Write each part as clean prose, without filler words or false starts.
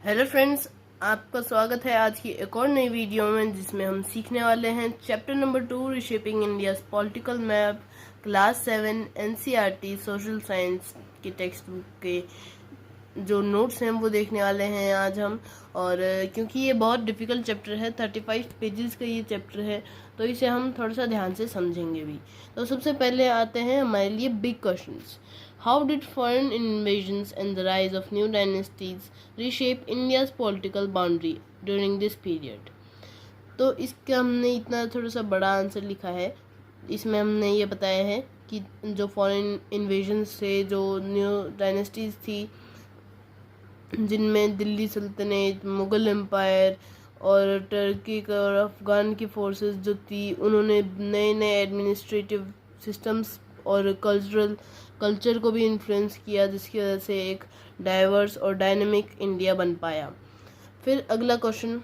Hello friends, आपका स्वागत है आज की एक और नई वीडियो में जिसमें हम सीखने वाले हैं chapter number 2 reshaping India's political map class 7 NCERT social science के टेक्स्ट बुक के जो नोट्स हैं वो देखने वाले हैं आज हम। और क्योंकि ये बहुत डिफ़िकल्ट चैप्टर है, 35 पेजेस का ये चैप्टर है, तो इसे हम थोड़ा सा ध्यान से समझेंगे भी। तो सबसे पहले आते हैं हमारे लिए big questions. How did foreign invasions and the rise of new dynasties reshape India's political boundary during this period? तो इसका हमने इतना थोड़ा सा बड़ा आंसर लिखा है। इसमें हमने ये बताया है कि जो फॉरेन इन्वेजन से जो न्यू डायनेस्टीज थी, जिनमें दिल्ली सल्तनत, मुग़ल एम्पायर और टर्की और अफ़गान की फोर्सेस जो थी, उन्होंने नए नए एडमिनिस्ट्रेटिव सिस्टम्स और कल्चर को भी इन्फ्लुएंस किया, जिसकी वजह से एक डाइवर्स और डायनेमिक इंडिया बन पाया। फिर अगला question,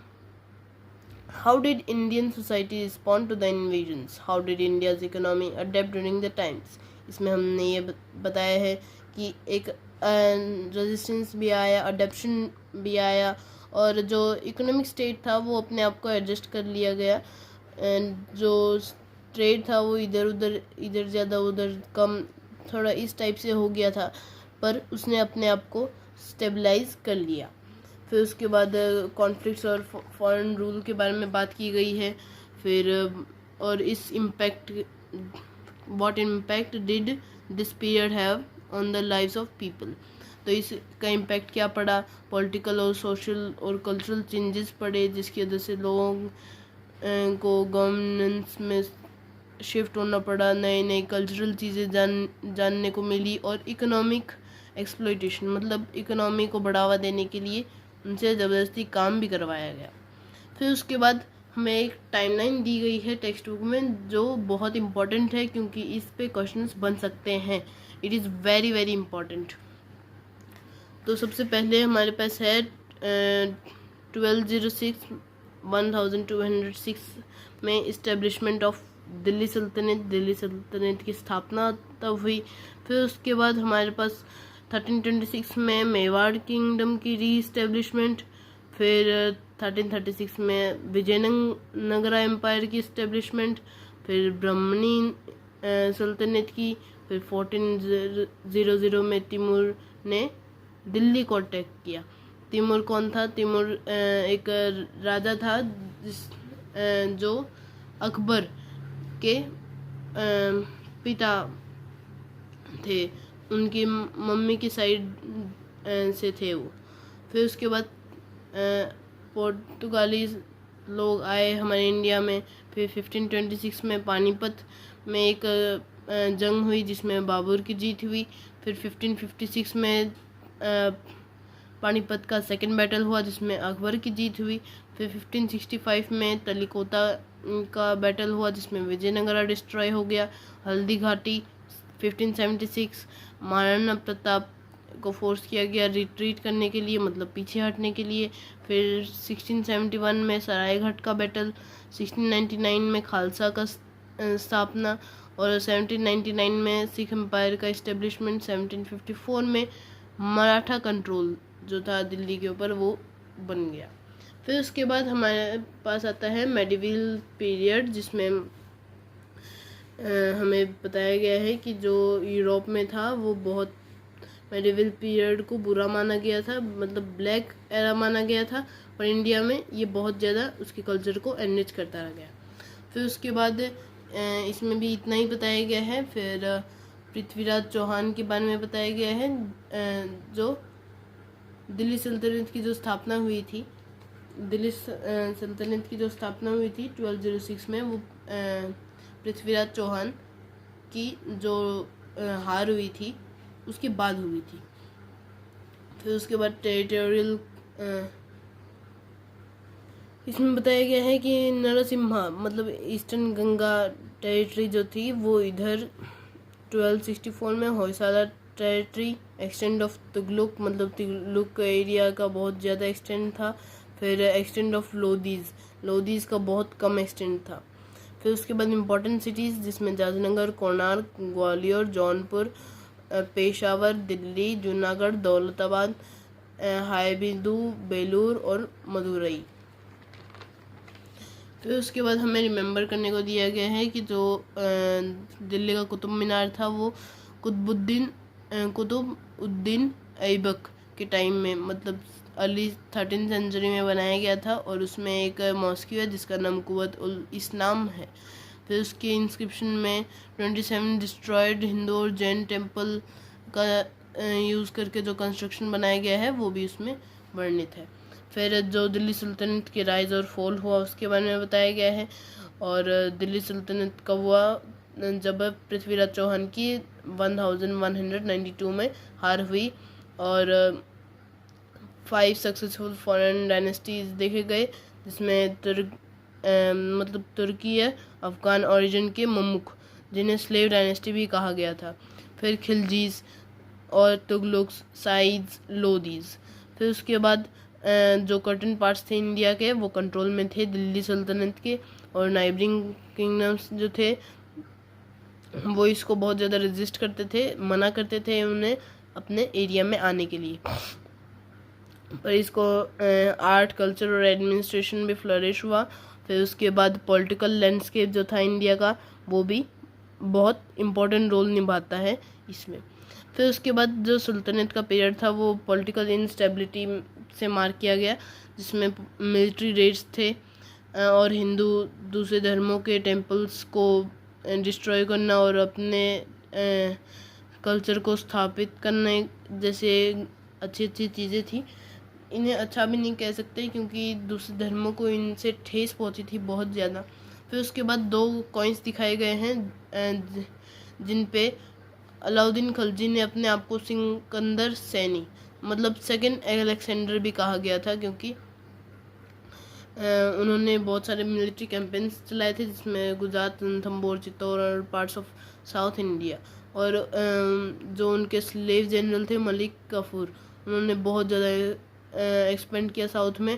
how did Indian society respond to the invasions, how did India's economy adapt during the times. इसमें हमने ये बताया है कि एक रेजिस्टेंस भी आया, अडेप्शन भी आया, और जो इकोनॉमिक स्टेट था वो अपने आप को एडजस्ट कर लिया गया। एंड जो ट्रेड था वो इधर ज़्यादा उधर कम, थोड़ा इस टाइप से हो गया था, पर उसने अपने आप को स्टेबलाइज कर लिया। फिर उसके बाद कॉन्फ्लिक्ट्स और फॉरेन रूल के बारे में बात की गई है। फिर और इस impact, what impact did this period have on the lives of people. तो इसका इम्पैक्ट क्या पड़ा, पॉलिटिकल और सोशल और कल्चरल चेंजेस पड़े, जिसकी वजह से लोगों को गवर्नेंस में शिफ्ट होना पड़ा, नई नई कल्चरल चीज़ें जानने को मिली, और इकोनॉमिक एक्सप्लॉइटेशन, मतलब इकोनॉमी को बढ़ावा देने के लिए उनसे ज़बरदस्ती काम भी करवाया गया। फिर उसके बाद हमें एक टाइमलाइन दी गई है टेक्स्ट बुक में, जो बहुत इम्पॉर्टेंट है क्योंकि इस पे क्वेश्चंस बन सकते हैं। It is very very important. तो सबसे पहले हमारे पास है 1206 में इस्टेब्लिशमेंट ऑफ दिल्ली सल्तनत की स्थापना तब हुई। फिर उसके बाद हमारे पास 1326 में मेवाड़ किंगडम की री इस्टेब्लिशमेंट। फिर 1336 में विजयनगरा एम्पायर की इस्टेब्लिशमेंट। फिर ब्राह्मणी सल्तनत की। फिर 1400 में तिमूर ने दिल्ली को अटैक किया। तिमूर कौन था? तिमूर एक राजा था जो अकबर के पिता थे, उनकी मम्मी की साइड से थे वो। फिर उसके बाद पुर्तगाली लोग आए हमारे इंडिया में। फिर 1526 में पानीपत में एक जंग हुई जिसमें बाबर की जीत हुई। फिर 1556 में पानीपत का सेकंड बैटल हुआ जिसमें अकबर की जीत हुई। फिर 1565 में तलिकोटा का बैटल हुआ जिसमें विजयनगरा डिस्ट्रॉय हो गया। हल्दी घाटी 1576 महाराणा प्रताप को फोर्स किया गया रिट्रीट करने के लिए, मतलब पीछे हटने के लिए। फिर 1671 में सरायघाट का बैटल। 1699 में खालसा का स्थापना, और 1799 में सिख एम्पायर का इस्टेब्लिशमेंट। 1754 में मराठा कंट्रोल जो था दिल्ली के ऊपर वो बन गया। फिर उसके बाद हमारे पास आता है मेडिवल पीरियड, जिसमें हमें बताया गया है कि जो यूरोप में था वो बहुत मेडिवल पीरियड को बुरा माना गया था, मतलब ब्लैक एरा माना गया था, और इंडिया में ये बहुत ज़्यादा उसके कल्चर को एनरिच करता रह गया। फिर उसके बाद इसमें भी इतना ही बताया गया है। फिर पृथ्वीराज चौहान के बारे में बताया गया है, जो दिल्ली सल्तनत की जो स्थापना हुई थी, 1206 में, वो पृथ्वीराज चौहान की जो हार हुई थी उसके बाद हुई थी। फिर उसके बाद टेरिटोरियल इसमें बताया गया है कि नरसिम्हा, मतलब ईस्टर्न गंगा टेरिटरी जो थी वो इधर 1264 में Hoysala territory, extend of Tughlaq, मतलब तुगलक एरिया का बहुत ज़्यादा एक्सटेंड था। फिर एक्सटेंड ऑफ लोधीज़ का बहुत कम एक्सटेंड था। फिर उसके बाद इम्पोर्टेंट सिटीज़ जिसमें जाजनगर, कोणार्क, ग्वालियर, जौनपुर, पेशावर, दिल्ली, जूनागढ़, दौलताबाद, हायबिंदु, बेलूर और मदुरई। फिर उसके बाद हमें रिमेंबर करने को दिया गया है कि जो दिल्ली का कुतुब मीनार था वो कुतुबउद्दीन ऐबक के टाइम में, मतलब अर्ली 13th सेंचुरी में बनाया गया था, और उसमें एक मॉस्क है जिसका नाम कुव्वत उल इस्लाम है। फिर उसके इंस्क्रिप्शन में 27 डिस्ट्रॉयड हिंदू और जैन टेम्पल का यूज़ करके जो कंस्ट्रक्शन बनाया गया है वो भी उसमें वर्णित है। फिर जो दिल्ली सल्तनत के राइज और फॉल हुआ उसके बारे में बताया गया है, और दिल्ली सल्तनत का हुआ जब पृथ्वीराज चौहान की 1192 में हार हुई, और 5 सक्सेसफुल फॉरेन डायनेस्टीज देखे गए, जिसमें मतलब तुर्की है, अफगान ओरिजिन के ममुक, जिन्हें स्लेव डायनेस्टी भी कहा गया था। फिर खिलजीज और तुगलुक, साइड्स, लोदीज। फिर उसके बाद जो कर्टन पार्ट्स थे इंडिया के वो कंट्रोल में थे दिल्ली सल्तनत के, और नाइबरिंग किंगडम्स जो थे वो इसको बहुत ज़्यादा रेजिस्ट करते थे, मना करते थे उन्हें अपने एरिया में आने के लिए। पर इसको आर्ट, कल्चर और एडमिनिस्ट्रेशन भी फ्लरिश हुआ। फिर उसके बाद पॉलिटिकल लैंडस्केप जो था इंडिया का वो भी बहुत इम्पोर्टेंट रोल निभाता है इसमें। फिर उसके बाद जो सुल्तनत का पीरियड था वो पॉलिटिकल इंस्टेबिलिटी से मार किया गया, जिसमें मिलिट्री रेड्स थे और हिंदू दूसरे धर्मों के टेम्पल्स को डिस्ट्रॉय करना और अपने कल्चर को स्थापित करने जैसे अच्छी अच्छी चीज़ें थी। इन्हें अच्छा भी नहीं कह सकते क्योंकि दूसरे धर्मों को इनसे ठेस पहुंची थी बहुत ज़्यादा। फिर उसके बाद 2 कॉइन्स दिखाए गए हैं जिन पे अलाउद्दीन खिलजी ने अपने आप को सिकंदर सैनी, मतलब सेकंड अलेक्जेंडर भी कहा गया था, क्योंकि उन्होंने बहुत सारे मिलिट्री कैंपेन्स चलाए थे, जिसमें गुजरात, रणथंभौर, चित्तौड़ और पार्ट्स ऑफ साउथ इंडिया। और जो उनके स्लेव जनरल थे मलिक काफूर, उन्होंने बहुत ज़्यादा एक्सपेंड किया साउथ में,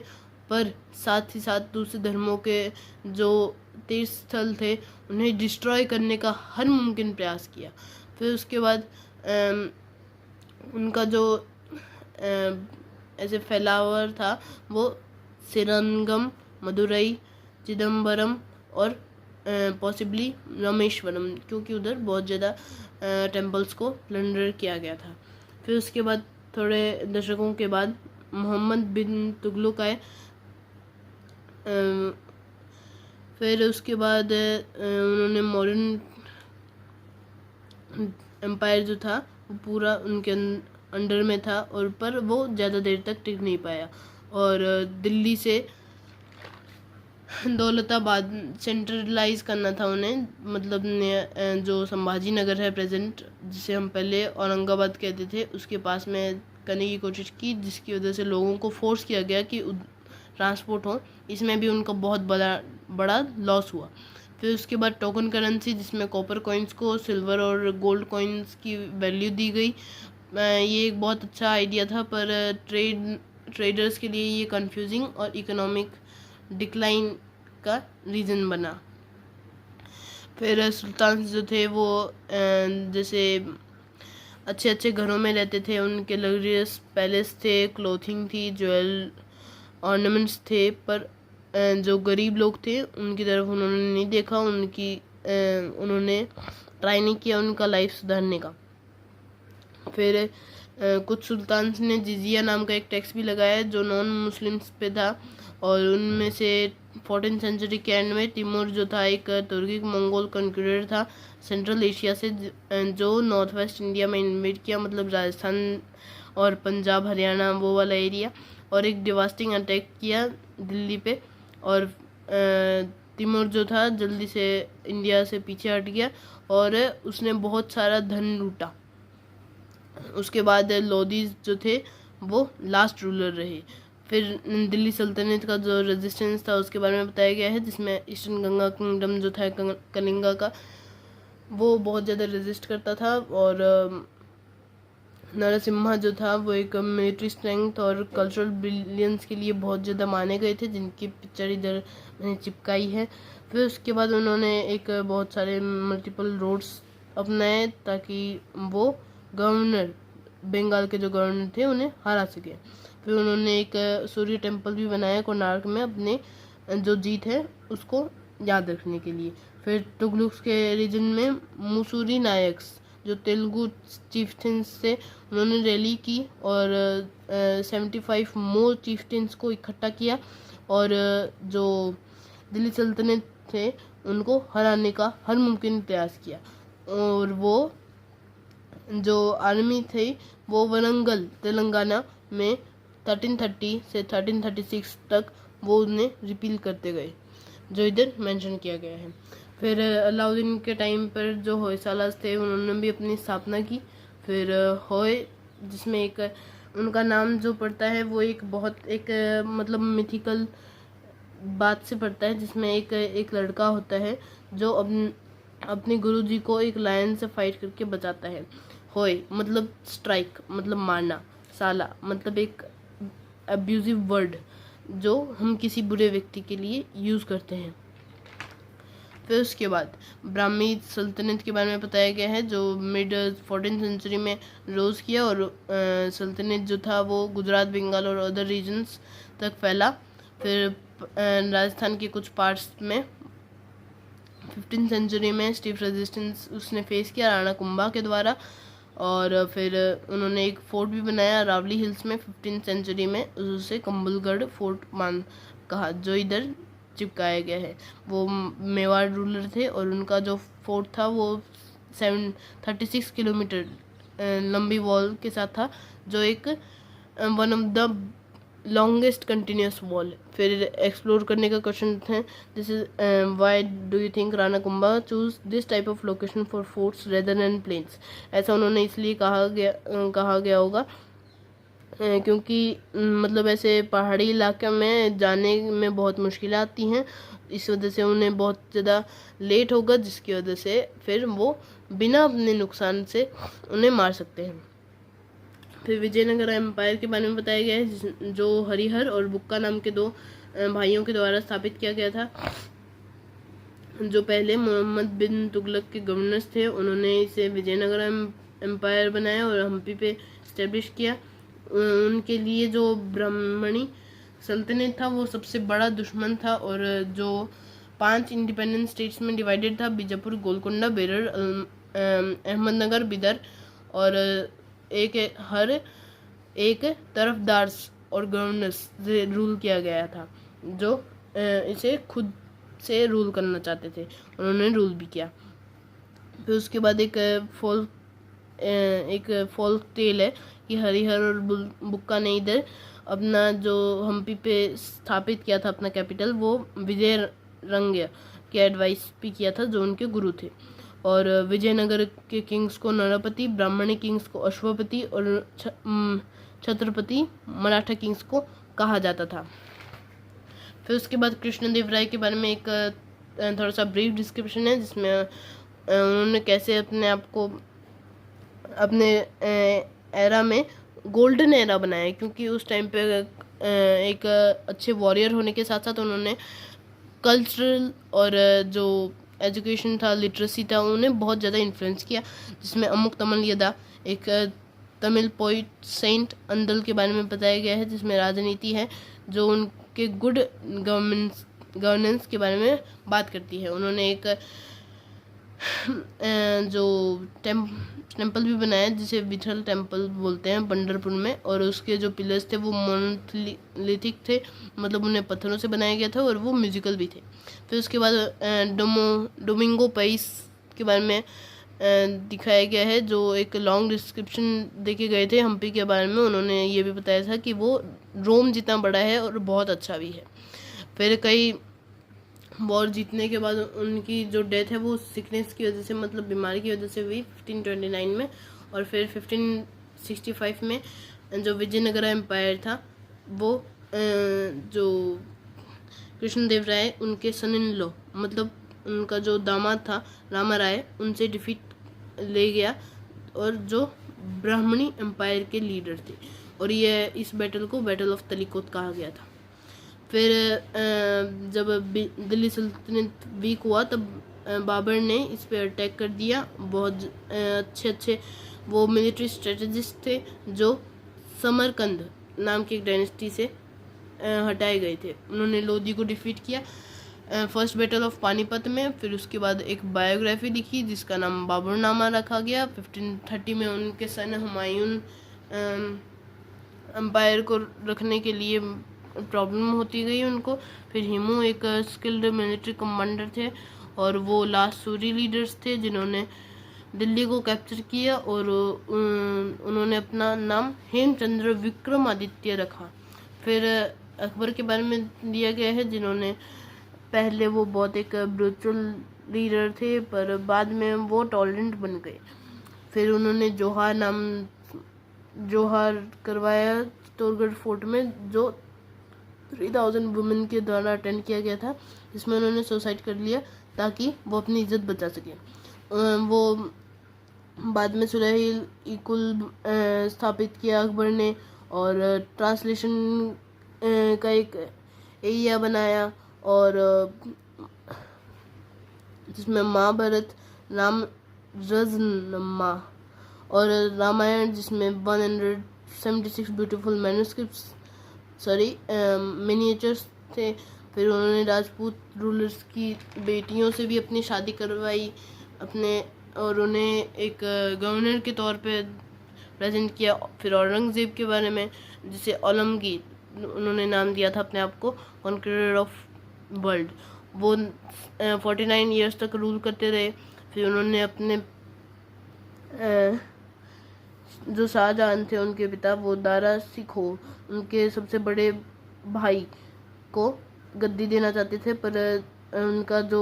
पर साथ ही साथ दूसरे धर्मों के जो तीर्थ स्थल थे उन्हें डिस्ट्रॉय करने का हर मुमकिन प्रयास किया। फिर उसके बाद उनका जो ऐसे फैलावर था वो श्रीरंगम, मदुरई, चिदम्बरम और पॉसिबली रामेश्वरम, क्योंकि उधर बहुत ज़्यादा टेम्पल्स को प्लंडर किया गया था। फिर उसके बाद थोड़े दशकों के बाद मोहम्मद बिन तुगलक आए। फिर उसके बाद उन्होंने मॉडर्न एम्पायर जो था वो पूरा उनके अंडर में था, और पर वो ज़्यादा देर तक टिक नहीं पाया, और दिल्ली से दौलताबाद सेंट्रलाइज करना था उन्हें, मतलब जो संभाजी नगर है प्रेजेंट, जिसे हम पहले औरंगाबाद कहते थे, उसके पास में करने की कोशिश की, जिसकी वजह से लोगों को फोर्स किया गया कि ट्रांसपोर्ट हो। इसमें भी उनका बहुत बड़ा लॉस हुआ। फिर उसके बाद टोकन करेंसी, जिसमें कॉपर कॉइन्स को सिल्वर और गोल्ड कॉइन्स की वैल्यू दी गई। ये एक बहुत अच्छा आइडिया था, पर ट्रेडर्स के लिए ये कंफ्यूजिंग और इकोनॉमिक डिक्लाइन का रीज़न बना। फिर सुल्तान जो थे वो जैसे अच्छे अच्छे घरों में रहते थे, उनके लग्जरियस पैलेस थे, क्लोथिंग थी, ज्वेल ऑर्नामेंट्स थे, पर जो गरीब लोग थे उनकी तरफ उन्होंने नहीं देखा, उन्होंने ट्राई नहीं किया उनका लाइफ सुधारने का। फिर कुछ सुल्तान ने जिजिया नाम का एक टैक्स भी लगाया जो नॉन मुस्लिम्स पे था, और उनमें से 14th सेंचुरी के एंड में तिमूर जो था एक तुर्किक मंगोल कॉन्क्यूरर था सेंट्रल एशिया से, जो नॉर्थ वेस्ट इंडिया में इन्वेड किया, मतलब राजस्थान और पंजाब, हरियाणा वो वाला एरिया, और एक डिवास्टिंग अटैक किया दिल्ली पे, और तिमूर जो था जल्दी से इंडिया से पीछे हट गया और उसने बहुत सारा धन लूटा। उसके बाद लोदीज जो थे वो लास्ट रूलर रहे। फिर दिल्ली सल्तनत का जो रेजिस्टेंस था उसके बारे में बताया गया है, जिसमें ईस्टर्न गंगा किंगडम जो था कलिंगा का, वो बहुत ज़्यादा रेजिस्ट करता था, और नरसिम्हा जो था वो एक मिलिट्री स्ट्रेंथ और कल्चरल ब्रिलियंस के लिए बहुत ज़्यादा माने गए थे, जिनकी पिक्चर इधर मैंने चिपकाई है। फिर उसके बाद उन्होंने एक बहुत सारे मल्टीपल रोड्स अपनाए ताकि वो गवर्नर, बंगाल के जो गवर्नर थे उन्हें हरा सके। फिर उन्होंने एक सूर्य टेम्पल भी बनाया कोणार्क में, अपने जो जीत है उसको याद रखने के लिए। फिर तुगलक के रीजन में मुसूरी नायक्स जो तेलुगु चीफ्टेंस से, उन्होंने रैली की और 75 मोर चीफ्टेंस को इकट्ठा किया और जो दिल्ली सल्तनत थे उनको हराने का हर मुमकिन प्रयास किया। और वो जो आर्मी थी वो वरंगल तेलंगाना में 1330 से 1336 तक वो उन्हें रिपील करते गए, जो इधर मेंशन किया गया है। फिर अलाउद्दीन के टाइम पर जो होयसालास थे उन्होंने भी अपनी स्थापना की। फिर होय जिसमें एक उनका नाम जो पड़ता है वो एक बहुत एक मतलब मिथिकल बात से पड़ता है, जिसमें एक लड़का होता है जो अपने गुरुजी को एक लायन से फाइट करके बचाता है। होय मतलब स्ट्राइक मतलब मारना, साला मतलब एक अब्यूजिव वर्ड जो हम किसी बुरे व्यक्ति के लिए यूज़ करते हैं। फिर उसके बाद ब्राह्मी सल्तनत के बारे में बताया गया है जो मिड 14th सेंचुरी में रोज़ किया और सल्तनत जो था वो गुजरात, बंगाल और अदर रीजन्स तक फैला। फिर राजस्थान के कुछ पार्ट्स में 15th सेंचुरी में स्टीफ रेजिस्टेंस उसने फेस किया राणा कुंभा के द्वारा। और फिर उन्होंने एक फोर्ट भी बनाया रावली हिल्स में 15th सेंचुरी में, उसे कंबलगढ़ फोर्ट मान कहा, जो इधर चिपकाया गया है। वो मेवाड़ रूलर थे और उनका जो फोर्ट था वो 36 किलोमीटर लंबी वॉल के साथ था, जो एक one of the longest continuous wall. फिर एक्सप्लोर करने का क्वेश्चन है, this is why do you think Rana Kumbha choose this type of location for forts rather than plains. ऐसा उन्होंने इसलिए कहा गया होगा क्योंकि मतलब ऐसे पहाड़ी इलाके में जाने में बहुत मुश्किल आती हैं, इस वजह से उन्हें बहुत ज़्यादा लेट होगा, जिसकी वजह से फिर वो बिना अपने नुकसान से उन्हें मार सकते हैं। फिर विजयनगर एम्पायर के बारे में बताया गया है जो हरिहर और बुक्का नाम के दो भाइयों के द्वारा स्थापित किया गया था, जो पहले मोहम्मद बिन तुगलक के गवर्नर्स थे। उन्होंने इसे विजयनगर एम्पायर बनाया और हम्पी पे इस्टेब्लिश किया। उनके लिए जो ब्राह्मणी सल्तनत था वो सबसे बड़ा दुश्मन था और जो 5 इंडिपेंडेंट स्टेट्स में डिवाइडेड था, बीजापुर, गोलकोंडा, बेरर, अहमदनगर, बिदर, और हर एक तरफदार्स और गवर्नर्स से रूल किया गया था जो इसे खुद से रूल करना चाहते थे। उन्होंने रूल भी किया। फिर उसके बाद एक फोल्क टेल है कि हरिहर और बुक्का ने इधर अपना जो हम्पी पे स्थापित किया था अपना कैपिटल, वो विजय रंग्य के एडवाइस भी किया था जो उनके गुरु थे। और विजयनगर के किंग्स को नरपति, ब्राह्मणी किंग्स को अश्वपति और छत्रपति मराठा किंग्स को कहा जाता था। फिर उसके बाद कृष्णदेवराय के बारे में एक थोड़ा सा ब्रीफ डिस्क्रिप्शन है, जिसमें उन्होंने कैसे अपने आप को अपने एरा में गोल्डन एरा बनाया, क्योंकि उस टाइम पे एक अच्छे वॉरियर होने के साथ साथ उन्होंने कल्चरल और जो एजुकेशन था, लिटरेसी था, उन्हें बहुत ज़्यादा इन्फ्लुएंस किया, जिसमें अमुक तमल यदा एक तमिल पोइट सेंट अंदल के बारे में बताया गया है, जिसमें राजनीति है जो उनके गुड गवर्नेंस के बारे में बात करती है। उन्होंने एक जो टेम्पल भी बनाया जिसे विठल टेम्पल बोलते हैं पंढरपुर में, और उसके जो पिलर्स थे वो मोनोलिथिक थे, मतलब उन्हें पत्थरों से बनाया गया था और वो म्यूजिकल भी थे। फिर उसके बाद डोमिंगो पैस के बारे में दिखाया गया है, जो एक लॉन्ग डिस्क्रिप्शन देके गए थे हम्पी के बारे में। उन्होंने ये भी बताया था कि वो रोम जितना बड़ा है और बहुत अच्छा भी है। फिर कई वॉर जीतने के बाद उनकी जो डेथ है वो सिकनेस की वजह से, मतलब बीमारी की वजह से हुई 1529 में। और फिर 1565 में जो विजयनगर एम्पायर था वो जो कृष्णदेवराय उनके सन इन लॉ, मतलब उनका जो दामाद था रामाराय, उनसे डिफीट ले गया, और जो ब्राह्मणी एम्पायर के लीडर थे, और ये इस बैटल को बैटल ऑफ तलिकोट कहा गया था। फिर जब दिल्ली सल्तनत वीक हुआ तब बाबर ने इस पर अटैक कर दिया। बहुत अच्छे वो मिलिट्री स्ट्रेटजिस्ट थे जो समरकंद नाम की एक डायनेस्टी से हटाए गए थे। उन्होंने लोधी को डिफीट किया फर्स्ट बैटल ऑफ पानीपत में। फिर उसके बाद एक बायोग्राफी लिखी जिसका नाम बाबरनामा रखा गया। 1530 में उनके सन हुमायूं एम्पायर को रखने के लिए प्रॉब्लम होती गई उनको। फिर हिमू एक स्किल्ड मिलिट्री कमांडर थे और वो लास्ट सूरी लीडर्स थे जिन्होंने दिल्ली को कैप्चर किया और उन्होंने अपना नाम हेमचंद्र विक्रमादित्य रखा। फिर अकबर के बारे में दिया गया है जिन्होंने पहले वो बहुत एक ब्रूटल लीडर थे पर बाद में वो टॉलरेंट बन गए। फिर उन्होंने जोहार करवाया चित्तौड़गढ़ फोर्ट में जो 3000 वुमेन के द्वारा अटेंड किया गया था, जिसमें उन्होंने सुसाइड कर लिया ताकि वो अपनी इज्जत बचा सके। वो बाद में सुलह इकुल स्थापित किया अकबर ने और ट्रांसलेशन का एक एरिया बनाया और जिसमें महाभारत, राम रजनमा और रामायण जिसमें 176 ब्यूटीफुल मैन्युस्क्रिप्ट्स मिनिएचर्स थे। फिर उन्होंने राजपूत रूलर्स की बेटियों से भी अपनी शादी करवाई और उन्हें एक गवर्नर के तौर पे प्रेजेंट किया। फिर औरंगज़ेब के बारे में जिसे आलमगीर उन्होंने नाम दिया था अपने आप को, कॉन्करर ऑफ वर्ल्ड। वो 49 ईयर्स तक रूल करते रहे। फिर उन्होंने अपने जो शाहजहां थे उनके पिता वो दारा सिखो उनके सबसे बड़े भाई को गद्दी देना चाहते थे पर उनका जो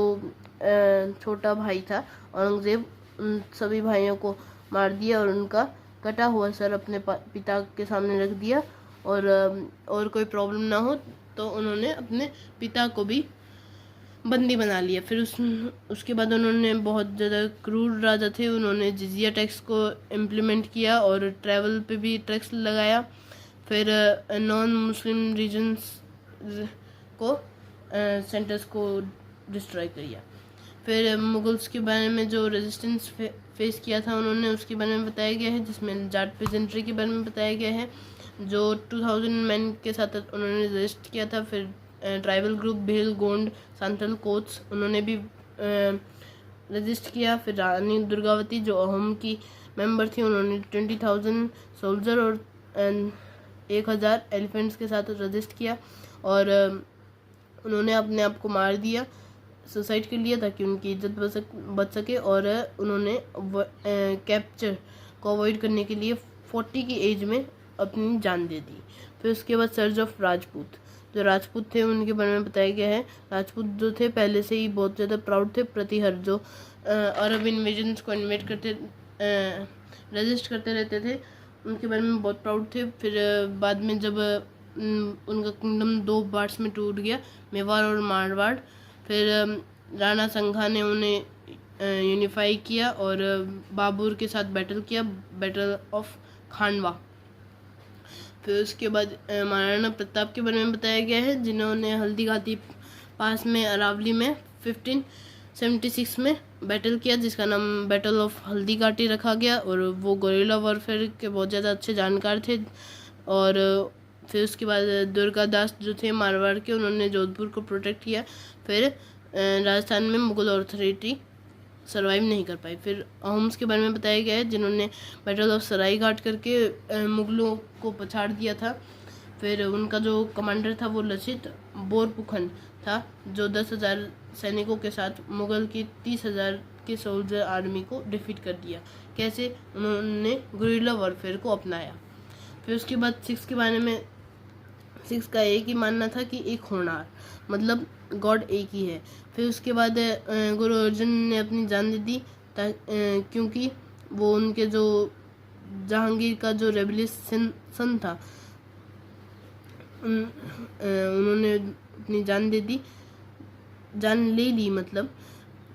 छोटा भाई था औरंगज़ेब उन सभी भाइयों को मार दिया और उनका कटा हुआ सर अपने पिता के सामने रख दिया और कोई प्रॉब्लम ना हो तो उन्होंने अपने पिता को भी बंदी बना लिया। फिर उसके बाद उन्होंने बहुत ज़्यादा क्रूर राजा थे, उन्होंने जिजिया टैक्स को इम्प्लीमेंट किया और ट्रैवल पे भी टैक्स लगाया। फिर नॉन मुस्लिम रीजन्स को सेंटर्स को डिस्ट्रॉय किया। फिर मुगल्स के बारे में जो रेजिस्टेंस फेस किया था उन्होंने उसके बारे में बताया गया है, जिसमें जाट पेजेंट्री के बारे में बताया गया है जो 2000 मैन के साथ उन्होंने रजिस्ट किया था। फिर tribal group Bhil, Gond, Santhal, coach उन्होंने भी रजिस्ट किया। फिर रानी दुर्गावती जो अहोम की मेंबर थी उन्होंने 20,000 सोल्जर और 1000 एलिफेंट्स के साथ रजिस्ट किया और उन्होंने अपने आप को मार दिया, सुसाइड कर लिया ताकि उनकी इज्जत बच सके और उन्होंने कैप्चर को अवॉइड करने के लिए 40 की एज में अपनी जान दे दी। फिर उसके बाद सर्ज ऑफ राजपूत, जो राजपूत थे उनके बारे में बताया गया है। राजपूत जो थे पहले से ही बहुत ज़्यादा प्राउड थे, प्रतिहर जो अरब इन्वेजन्स को इन्वेट करते रजिस्ट करते रहते थे उनके बारे में बहुत प्राउड थे। फिर बाद में जब उनका किंगडम 2 पार्ट्स में टूट गया, मेवाड़ और मारवाड़, फिर राणा संघा ने उन्हें यूनिफाई किया और बाबर के साथ बैटल किया, बैटल ऑफ खानवा। फिर उसके बाद महाराणा प्रताप के बारे में बताया गया है जिन्होंने हल्दी घाटी पास में अरावली में 1576 में बैटल किया जिसका नाम बैटल ऑफ हल्दी घाटी रखा गया और वो गोरिल्ला वॉरफेयर के बहुत ज़्यादा अच्छे जानकार थे। और फिर उसके बाद दुर्गादास जो थे मारवाड़ के, उन्होंने जोधपुर को प्रोटेक्ट किया। फिर राजस्थान में मुगल अथॉरिटी सरवाइव नहीं कर पाई। फिर अहोम्स के बारे में बताया गया है जिन्होंने बैटल ऑफ सराय घाट करके मुगलों को पछाड़ दिया था। फिर उनका जो कमांडर था वो लचित बोरपुखन था जो 10,000 सैनिकों के साथ मुगल की 30,000 के सोल्जर आर्मी को डिफीट कर दिया। कैसे? उन्होंने गुरिल्ला वॉरफेयर को अपनाया। फिर उसके बाद सिक्स के बारे में, सिक्स का एक ही मानना था कि एक होनार मतलब गॉड एक ही है। फिर उसके बाद गुरु अर्जुन ने अपनी जान दे दी क्योंकि वो उनके जो जहांगीर का जो रेबलियस सन था उन्होंने अपनी जान दे दी, जान ले ली मतलब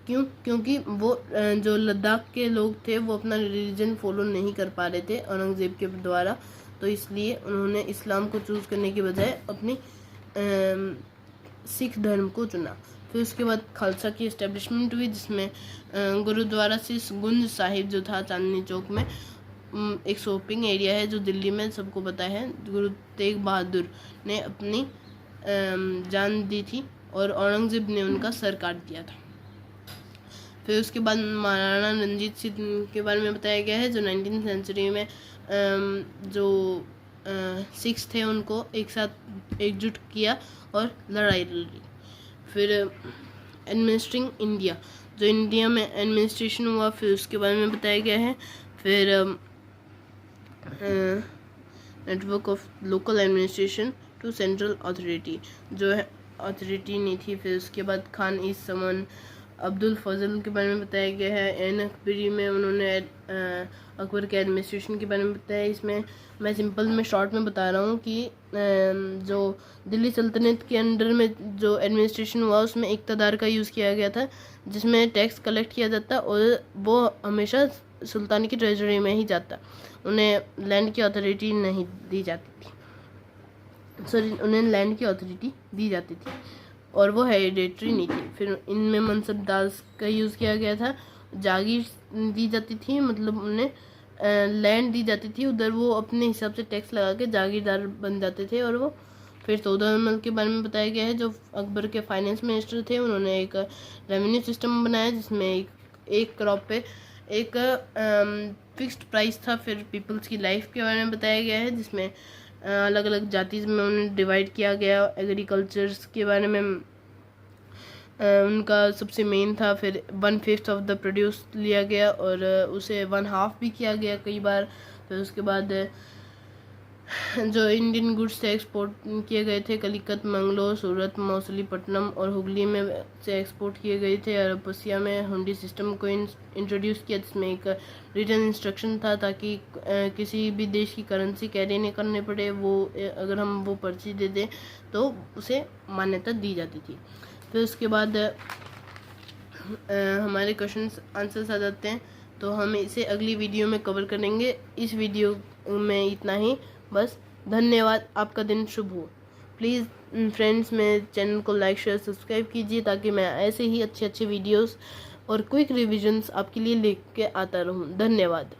क्योंकि वो जो लद्दाख के लोग थे वो अपना रिलीजन फॉलो नहीं कर पा रहे थे औरंगज़ेब के द्वारा, तो इसलिए उन्होंने इस्लाम को चूज़ करने के बजाय अपनी सिख धर्म को चुना। फिर उसके बाद खालसा की इस्टेब्लिशमेंट हुई जिसमें गुरुद्वारा से गुंज साहिब जो था चांदनी चौक में एक शॉपिंग एरिया है जो दिल्ली में सबको पता है। गुरु तेग बहादुर ने अपनी जान दी थी और औरंगज़ेब ने उनका सर काट दिया था। फिर उसके बाद महाराणा रंजीत सिंह के बारे में बताया गया है, जो 19वीं सेंचुरी में जो सिख्स थे उनको एक साथ एकजुट किया और लड़ाई लड़ी। फिर एडमिनिस्ट्रिंग इंडिया, जो इंडिया में एडमिनिस्ट्रेशन हुआ, फिर उसके बारे में बताया गया है। फिर network of local administration to central authority, जो है अथॉरिटी नहीं थी। फिर उसके बाद खान इज समन अब्दुल फजल के बारे में बताया गया है। एन अकबरी में उन्होंने अकबर के एडमिनिस्ट्रेशन के बारे में बताया। इसमें मैं सिंपल में शॉर्ट में बता रहा हूँ कि जो दिल्ली सल्तनत के अंडर में जो एडमिनिस्ट्रेशन हुआ उसमें इक़्तिदार का यूज़ किया गया था, जिसमें टैक्स कलेक्ट किया जाता और वो हमेशा सुल्तान की ट्रेजरी में ही जाता। उन्हें लैंड की अथॉरिटी नहीं दी जाती थी, सॉरी उन्हें लैंड की अथॉरिटी दी जाती थी और वो हेरिडेटरी नहीं थी। फिर इनमें मनसबदार का यूज़ किया गया था। जागीर दी जाती थी, मतलब उन्हें लैंड दी जाती थी, उधर वो अपने हिसाब से टैक्स लगा के जागीरदार बन जाते थे और वो। फिर सौदामल के बारे में बताया गया है, जो अकबर के फाइनेंस मिनिस्टर थे। उन्होंने एक रेवेन्यू सिस्टम बनाया जिसमें एक क्रॉप पे एक फिक्स्ड प्राइस था। फिर पीपल्स की लाइफ के बारे में बताया गया है, जिसमें अलग अलग जाति में उन्हें डिवाइड किया गया। एग्रीकल्चर्स के बारे में उनका सबसे मेन था। फिर 1/5 ऑफ द प्रोड्यूस लिया गया और उसे 1/2 भी किया गया कई बार। फिर उसके बाद जो इंडियन गुड्स से एक्सपोर्ट किए गए थे, कलिकत, मंगलोर, सूरत, मौसलीपट्टनम और हुगली में से एक्सपोर्ट किए गए थे। और पसिया में हुंडी सिस्टम को इंट्रोड्यूस किया, जिसमें एक रिटन इंस्ट्रक्शन था ताकि किसी भी देश की करेंसी कैरी नहीं करने पड़े। वो अगर हम वो पर्ची दे दें तो उसे मान्यता दी जाती थी। फिर उसके बाद हमारे क्वेश्चंस आंसर्स आ जाते हैं, तो हम इसे अगली वीडियो में कवर करेंगे। इस वीडियो में इतना ही बस। धन्यवाद, आपका दिन शुभ हो। प्लीज़ फ्रेंड्स मेरे चैनल को लाइक शेयर सब्सक्राइब कीजिए ताकि मैं ऐसे ही अच्छे अच्छे वीडियोस और क्विक रिविजन्स आपके लिए लेके आता रहूं। धन्यवाद।